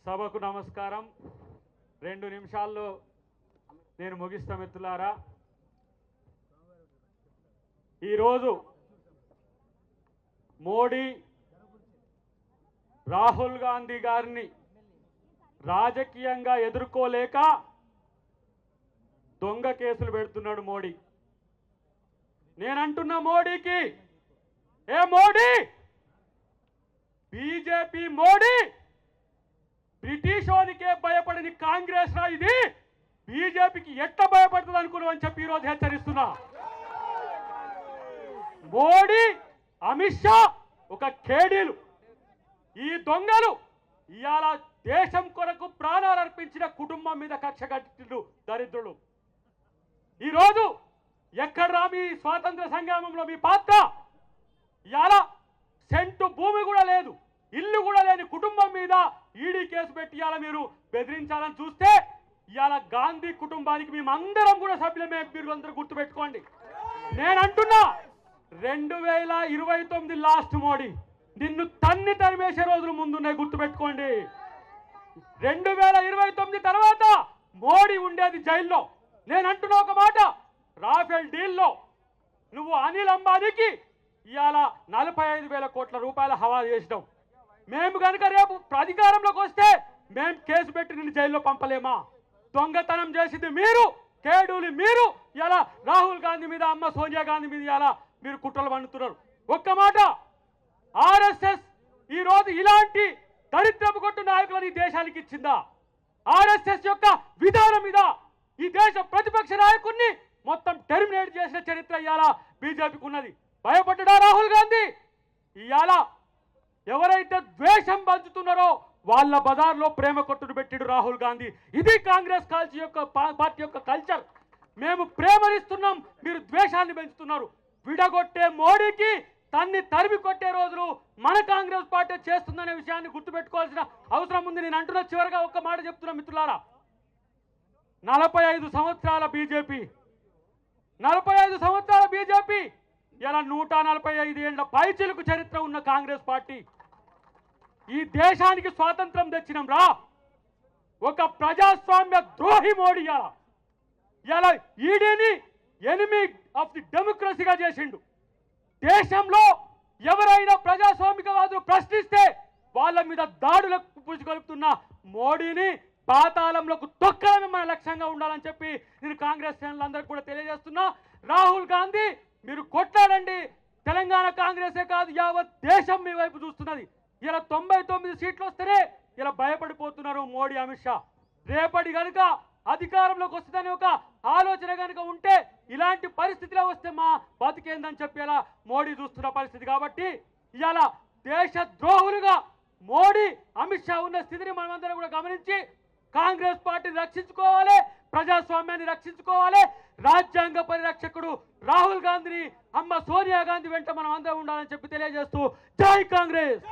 సభకు నమస్కారం. 2 నిమిషాల్లో నేను ముగిస్తా మిత్రులారా. ఈరోజు మోడీ రాహుల్ గాంధీ గారిని రాజకీయంగా ఎదుర్కోలేక దొంగ కేసులు పెడుతున్నాడు మోడీ. నేనంటున్నా మోడీకి, ఏ మోడీ, బీజేపీ మోడీ బ్రిటిష్ వానికే భయపడని కాంగ్రెస్ రా ఇది, బీజేపీకి ఎట్ట భయపడుతుంది అనుకున్నావు అని చెప్పి ఈరోజు హెచ్చరిస్తున్నా. మోడీ అమిత్ షా ఒక కేడీలు, ఈ దొంగలు ఇవాళ దేశం కొరకు ప్రాణాలు అర్పించిన కుటుంబం మీద కక్ష కట్టిండు దరిద్రులు. ఈరోజు ఎక్కడ్రా మీ స్వాతంత్ర సంగ్రామంలో మీ పాత్ర? ఇవాళ సెంటు భూమి కూడా లేదు, ఇల్లు కూడా లేని కుటుంబం మీద ఈడీ కేసు పెట్టి ఇవాళ మీరు బెదిరించాలని చూస్తే ఇవాళ గాంధీ కుటుంబానికి మేమందరం కూడా సభ్యులమే. మీరు అందరూ గుర్తుపెట్టుకోండి. నేనంటున్నా 2029 లాస్ట్ మోడీ, నిన్ను తన్ని తరిమేసే రోజులు ముందున్నాయి, గుర్తుపెట్టుకోండి. 2029 తర్వాత మోడీ ఉండేది జైల్లో. నేను అంటున్నా ఒక మాట, రాఫెల్ డీల్లో నువ్వు అనిల్ అంబానీకి ఇవాళ 45,000 కోట్ల రూపాయల హవా చేసినావు. మేము కనుక రేపు అధికారంలోకి వస్తే మేము కేసు పెట్టి నిన్ను జైల్లో పంపలేమా? దొంగతనం చేసింది మీరు, కేడులు మీరు. ఇలా రాహుల్ గాంధీ మీద, అమ్మ సోనియా గాంధీ మీద ఇలా మీరు కుట్రలు పండుతున్నారు. ఒక్క మాట, ఆర్ఎస్ఎస్ ఈరోజు ఇలాంటి దరిద్రపు కొట్టు నాయకులను ఈ దేశానికి ఇచ్చిందా? ఆర్ఎస్ఎస్ యొక్క విధానం మీద ఈ దేశ ప్రతిపక్ష నాయకుడిని మొత్తం టెర్మినేట్ చేసిన చరిత్ర ఇవాళ బీజేపీకి ఉన్నది. భయపడ్డా రాహుల్ గాంధీ? ఇవాళ ఎవరైతే ద్వేషం పంచుతున్నారో వాళ్ళ బజార్లో ప్రేమ కొట్టుడు పెట్టిడు రాహుల్ గాంధీ. ఇది కాంగ్రెస్ పార్టీ యొక్క కల్చర్. మేము ప్రేమనిస్తున్నాం, మీరు ద్వేషాన్ని పెంచుతున్నారు. విడగొట్టే మోడీకి తన్ని తరిమి కొట్టే రోజులు మన కాంగ్రెస్ పార్టీ చేస్తుందనే విషయాన్ని గుర్తుపెట్టుకోవాల్సిన అవసరం ఉంది. నేను అంటున్న చివరిగా ఒక్క మాట చెప్తున్నా మిత్రులారా, 45 సంవత్సరాల బీజేపీ, 45 సంవత్సరాల బీజేపీ ఇలా 145 ఏళ్ల పైచిలుకు చరిత్ర ఉన్న కాంగ్రెస్ పార్టీ ఈ దేశానికి స్వాతంత్రం తెచ్చినాం రా. ఒక ప్రజాస్వామ్య ద్రోహి మోడీ ఇలా ఈడీని ఎనిమీ ఆఫ్ ది డెమోక్రసీగా చేసిండు. దేశంలో ఎవరైనా ప్రజాస్వామికవాదులు ప్రశ్నిస్తే వాళ్ళ మీద దాడులకు పురుచుకొలుపుతున్న మోడీని పాతాళంలోకి తొక్కడమే మన లక్ష్యంగా ఉండాలని చెప్పి నేను కాంగ్రెస్ శ్రేణులందరికీ కూడా తెలియజేస్తున్నా. రాహుల్ గాంధీ మీరు కొట్లాడండి, తెలంగాణ కాంగ్రెసే కాదు యావత్ దేశం మీ వైపు చూస్తున్నది. ఇలా 99 సీట్లు వస్తేనే ఇలా భయపడిపోతున్నారు మోడీ, అమిత్ షా. రేపటి కనుక అధికారంలోకి వస్తుందని ఒక ఆలోచన కనుక ఉంటే ఇలాంటి పరిస్థితిలో వస్తే మా బతికేందని చెప్పి ఇలా మోడీ చూస్తున్న పరిస్థితి. కాబట్టి ఇవాళ దేశ ద్రోహులుగా మోడీ, అమిత్ షా ఉన్న స్థితిని మనమందరం కూడా గమనించి కాంగ్రెస్ పార్టీని రక్షించుకోవాలి, ప్రజాస్వామ్యాన్ని రక్షించుకోవాలి. రాజ్యాంగ పరిరక్షకుడు రాహుల్ గాంధీని, అమ్మ సోనియా గాంధీ వెంట మనం అందరం ఉండాలని చెప్పి తెలియజేస్తూ జై కాంగ్రెస్.